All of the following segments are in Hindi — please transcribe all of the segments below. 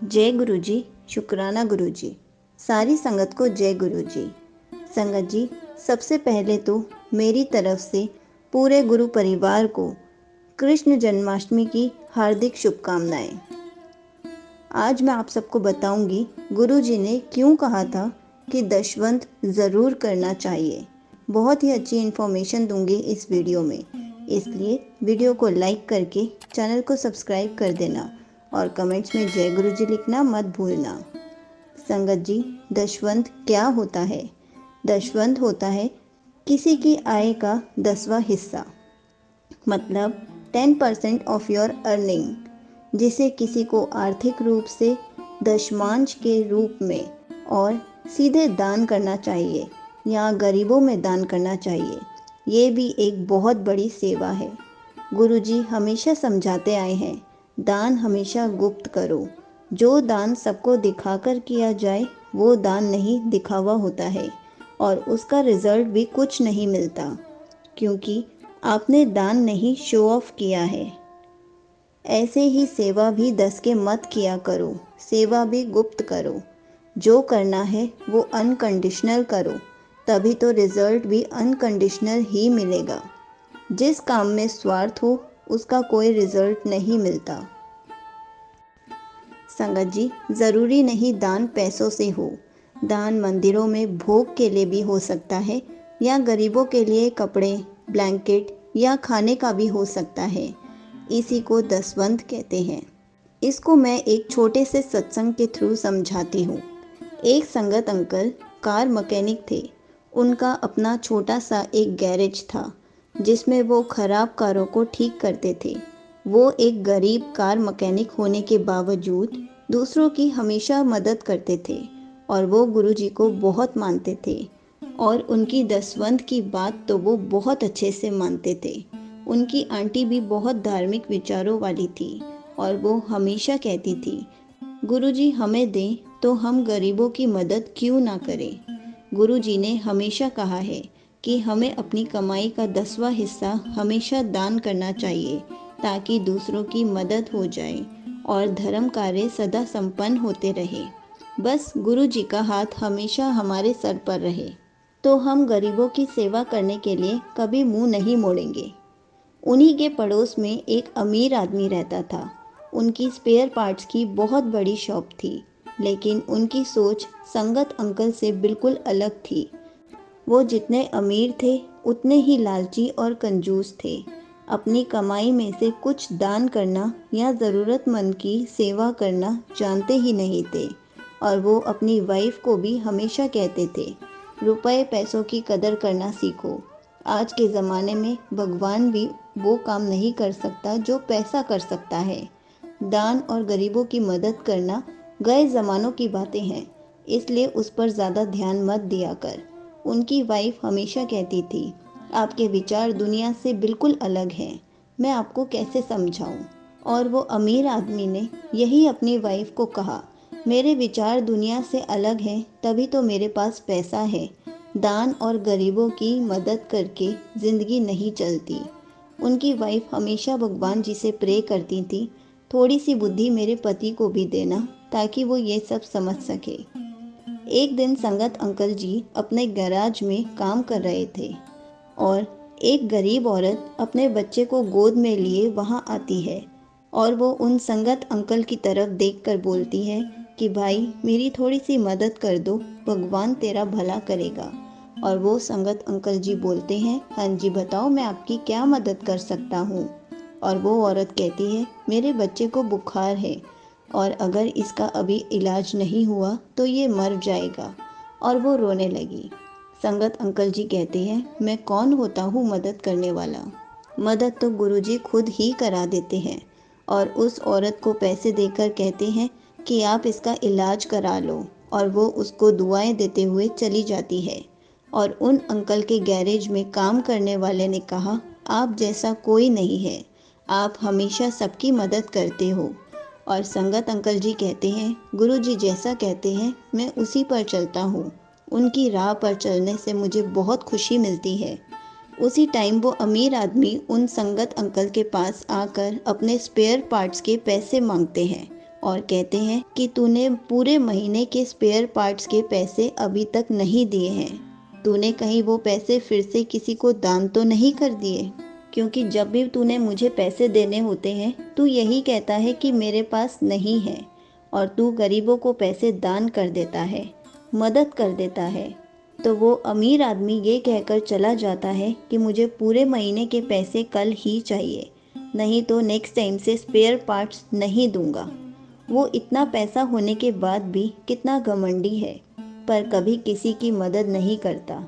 जय गुरु जी, शुक्राना गुरु जी। सारी संगत को जय गुरु जी। संगत जी, सबसे पहले तो मेरी तरफ से पूरे गुरु परिवार को कृष्ण जन्माष्टमी की हार्दिक शुभकामनाएं। आज मैं आप सबको बताऊंगी गुरु जी ने क्यों कहा था कि दशवंत ज़रूर करना चाहिए। बहुत ही अच्छी इन्फॉर्मेशन दूंगी इस वीडियो में, इसलिए वीडियो को लाइक करके चैनल को सब्सक्राइब कर देना और कमेंट्स में जय गुरु जी लिखना मत भूलना। संगत जी, दशवंत क्या होता है? दशवंत होता है किसी की आय का 10वां हिस्सा, मतलब 10% ऑफ योर अर्निंग, जिसे किसी को आर्थिक रूप से दशमांश के रूप में और सीधे दान करना चाहिए या गरीबों में दान करना चाहिए। ये भी एक बहुत बड़ी सेवा है। गुरुजी हमेशा समझाते आए हैं, दान हमेशा गुप्त करो। जो दान सबको दिखाकर किया जाए वो दान नहीं, दिखावा होता है और उसका रिजल्ट भी कुछ नहीं मिलता, क्योंकि आपने दान नहीं शो ऑफ किया है। ऐसे ही सेवा भी 10 के मत किया करो, सेवा भी गुप्त करो। जो करना है वो अनकंडीशनल करो, तभी तो रिजल्ट भी अनकंडीशनल ही मिलेगा। जिस काम में स्वार्थ हो उसका कोई रिजल्ट नहीं मिलता। संगत जी, ज़रूरी नहीं दान पैसों से हो। दान मंदिरों में भोग के लिए भी हो सकता है या गरीबों के लिए कपड़े, ब्लैंकेट या खाने का भी हो सकता है। इसी को दशवंत कहते हैं। इसको मैं एक छोटे से सत्संग के थ्रू समझाती हूँ। एक संगत अंकल कार मैकेनिक थे। उनका अपना छोटा सा एक गैरेज था जिसमें वो खराब कारों को ठीक करते थे। वो एक गरीब कार मैकेनिक होने के बावजूद दूसरों की हमेशा मदद करते थे और वो गुरुजी को बहुत मानते थे और उनकी दशवंत की बात तो वो बहुत अच्छे से मानते थे। उनकी आंटी भी बहुत धार्मिक विचारों वाली थी और वो हमेशा कहती थी, गुरुजी हमें दें तो हम गरीबों की मदद क्यों ना करें। गुरुजी ने हमेशा कहा है कि हमें अपनी कमाई का 10वां हिस्सा हमेशा दान करना चाहिए ताकि दूसरों की मदद हो जाए और धर्म कार्य सदा संपन्न होते रहे। बस गुरु जी का हाथ हमेशा हमारे सर पर रहे तो हम गरीबों की सेवा करने के लिए कभी मुंह नहीं मोड़ेंगे। उन्हीं के पड़ोस में एक अमीर आदमी रहता था। उनकी स्पेयर पार्ट्स की बहुत बड़ी शॉप थी, लेकिन उनकी सोच संगत अंकल से बिल्कुल अलग थी। वो जितने अमीर थे उतने ही लालची और कंजूस थे। अपनी कमाई में से कुछ दान करना या ज़रूरतमंद की सेवा करना जानते ही नहीं थे और वो अपनी वाइफ को भी हमेशा कहते थे, रुपए पैसों की कदर करना सीखो। आज के ज़माने में भगवान भी वो काम नहीं कर सकता जो पैसा कर सकता है। दान और गरीबों की मदद करना गए ज़मानों की बातें हैं, इसलिए उस पर ज़्यादा ध्यान मत दिया कर। उनकी वाइफ हमेशा कहती थी, आपके विचार दुनिया से बिल्कुल अलग हैं, मैं आपको कैसे समझाऊं। और वो अमीर आदमी ने यही अपनी वाइफ को कहा, मेरे विचार दुनिया से अलग हैं तभी तो मेरे पास पैसा है। दान और गरीबों की मदद करके ज़िंदगी नहीं चलती। उनकी वाइफ हमेशा भगवान जी से प्रे करती थी, थोड़ी सी बुद्धि मेरे पति को भी देना ताकि वो ये सब समझ सके। एक दिन संगत अंकल जी अपने गैराज में काम कर रहे थे और एक गरीब औरत अपने बच्चे को गोद में लिए वहां आती है और वो उन संगत अंकल की तरफ देखकर बोलती है कि भाई मेरी थोड़ी सी मदद कर दो, भगवान तेरा भला करेगा। और वो संगत अंकल जी बोलते हैं, हाँ जी बताओ मैं आपकी क्या मदद कर सकता हूँ। और वो औरत कहती है, मेरे बच्चे को बुखार है और अगर इसका अभी इलाज नहीं हुआ तो ये मर जाएगा। और वो रोने लगी। संगत अंकल जी कहते हैं, मैं कौन होता हूँ मदद करने वाला, मदद तो गुरुजी खुद ही करा देते हैं। और उस औरत को पैसे देकर कहते हैं कि आप इसका इलाज करा लो और वो उसको दुआएं देते हुए चली जाती है। और उन अंकल के गैरेज में काम करने वाले ने कहा, आप जैसा कोई नहीं है, आप हमेशा सबकी मदद करते हो। और संगत अंकल जी कहते हैं, गुरुजी जैसा कहते हैं मैं उसी पर चलता हूँ, उनकी राह पर चलने से मुझे बहुत खुशी मिलती है। उसी टाइम वो अमीर आदमी उन संगत अंकल के पास आकर अपने स्पेयर पार्ट्स के पैसे मांगते हैं और कहते हैं कि तूने पूरे महीने के स्पेयर पार्ट्स के पैसे अभी तक नहीं दिए हैं। तूने कहीं वो पैसे फिर से किसी को दान तो नहीं कर दिए? क्योंकि जब भी तूने मुझे पैसे देने होते हैं तू यही कहता है कि मेरे पास नहीं है, और तू गरीबों को पैसे दान कर देता है, मदद कर देता है। तो वो अमीर आदमी ये कहकर चला जाता है कि मुझे पूरे महीने के पैसे कल ही चाहिए, नहीं तो नेक्स्ट टाइम से स्पेयर पार्ट्स नहीं दूंगा। वो इतना पैसा होने के बाद भी कितना घमंडी है, पर कभी किसी की मदद नहीं करता।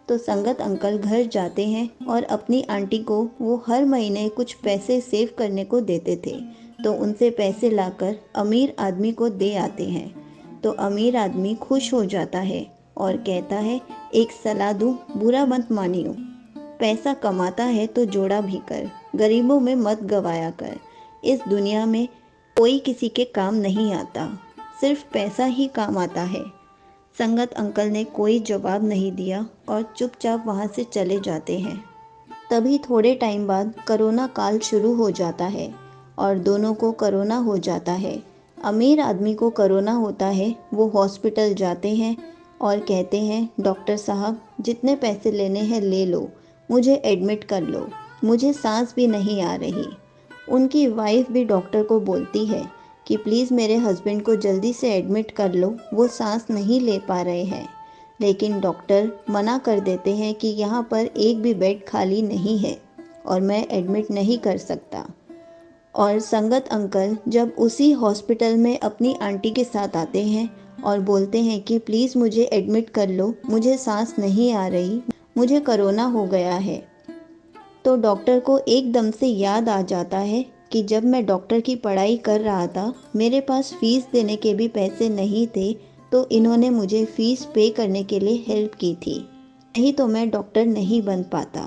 तो संगत अंकल घर जाते हैं और अपनी आंटी को वो हर महीने कुछ पैसे सेव करने को देते थे, तो उनसे पैसे लाकर अमीर आदमी को दे आते हैं। तो अमीर आदमी खुश हो जाता है और कहता है, एक सलाह दूँ, बुरा मत मानियो। पैसा कमाता है तो जोड़ा भी कर, गरीबों में मत गवाया कर। इस दुनिया में कोई किसी के काम नहीं आता, सिर्फ पैसा ही काम आता है। संगत अंकल ने कोई जवाब नहीं दिया और चुपचाप वहाँ से चले जाते हैं। तभी थोड़े टाइम बाद कोरोना काल शुरू हो जाता है और दोनों को कोरोना हो जाता है। अमीर आदमी को कोरोना होता है, वो हॉस्पिटल जाते हैं और कहते हैं, डॉक्टर साहब जितने पैसे लेने हैं ले लो, मुझे एडमिट कर लो, मुझे सांस भी नहीं आ रही। उनकी वाइफ भी डॉक्टर को बोलती है कि प्लीज़ मेरे हस्बैंड को जल्दी से एडमिट कर लो, वो सांस नहीं ले पा रहे हैं। लेकिन डॉक्टर मना कर देते हैं कि यहाँ पर एक भी बेड खाली नहीं है और मैं एडमिट नहीं कर सकता। और संगत अंकल जब उसी हॉस्पिटल में अपनी आंटी के साथ आते हैं और बोलते हैं कि प्लीज़ मुझे एडमिट कर लो, मुझे सांस नहीं आ रही, मुझे कोरोना हो गया है। तो डॉक्टर को एकदम से याद आ जाता है कि जब मैं डॉक्टर की पढ़ाई कर रहा था, मेरे पास फ़ीस देने के भी पैसे नहीं थे, तो इन्होंने मुझे फ़ीस पे करने के लिए हेल्प की थी, नहीं तो मैं डॉक्टर नहीं बन पाता।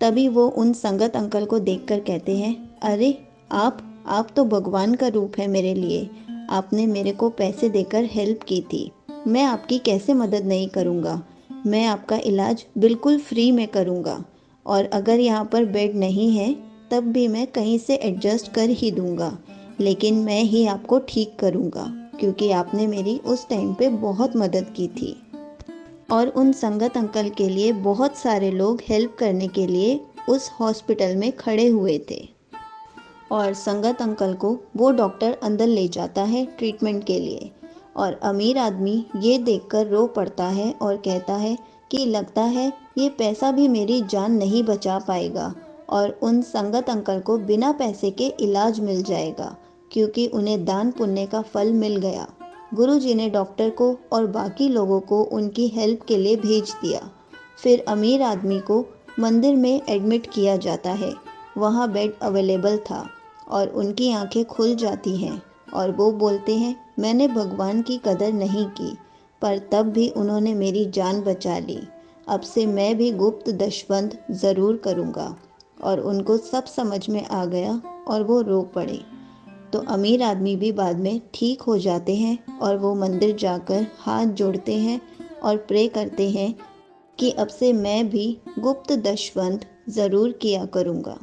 तभी वो उन संगत अंकल को देखकर कहते हैं, अरे आप तो भगवान का रूप है मेरे लिए। आपने मेरे को पैसे देकर हेल्प की थी, मैं आपकी कैसे मदद नहीं करूँगा। मैं आपका इलाज बिल्कुल फ्री में करूँगा, और अगर यहाँ पर बेड नहीं है तब भी मैं कहीं से एडजस्ट कर ही दूँगा, लेकिन मैं ही आपको ठीक करूँगा, क्योंकि आपने मेरी उस टाइम पे बहुत मदद की थी। और उन संगत अंकल के लिए बहुत सारे लोग हेल्प करने के लिए उस हॉस्पिटल में खड़े हुए थे। और संगत अंकल को वो डॉक्टर अंदर ले जाता है ट्रीटमेंट के लिए, और अमीर आदमी ये देखकर रो पड़ता है और कहता है कि लगता है ये पैसा भी मेरी जान नहीं बचा पाएगा, और उन संगत अंकल को बिना पैसे के इलाज मिल जाएगा, क्योंकि उन्हें दान पुण्य का फल मिल गया। गुरुजी ने डॉक्टर को और बाकी लोगों को उनकी हेल्प के लिए भेज दिया। फिर अमीर आदमी को मंदिर में एडमिट किया जाता है। वहाँ बेड अवेलेबल था और उनकी आंखें खुल जाती हैं और वो बोलते हैं, मैंने भगवान की कदर नहीं की, पर तब भी उन्होंने मेरी जान बचा ली। अब से मैं भी गुप्त दशबंध ज़रूर करूँगा। और उनको सब समझ में आ गया और वो रो पड़े। तो अमीर आदमी भी बाद में ठीक हो जाते हैं और वो मंदिर जाकर हाथ जोड़ते हैं और प्रे करते हैं कि अब से मैं भी गुप्त दशबंध ज़रूर किया करूँगा।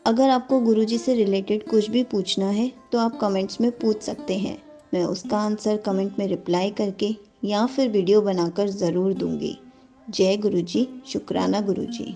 अगर आपको गुरुजी से रिलेटेड कुछ भी पूछना है तो आप कमेंट्स में पूछ सकते हैं, मैं उसका आंसर कमेंट में रिप्लाई करके या फिर वीडियो बनाकर ज़रूर दूंगी। जय गुरुजी, शुक्राना गुरुजी।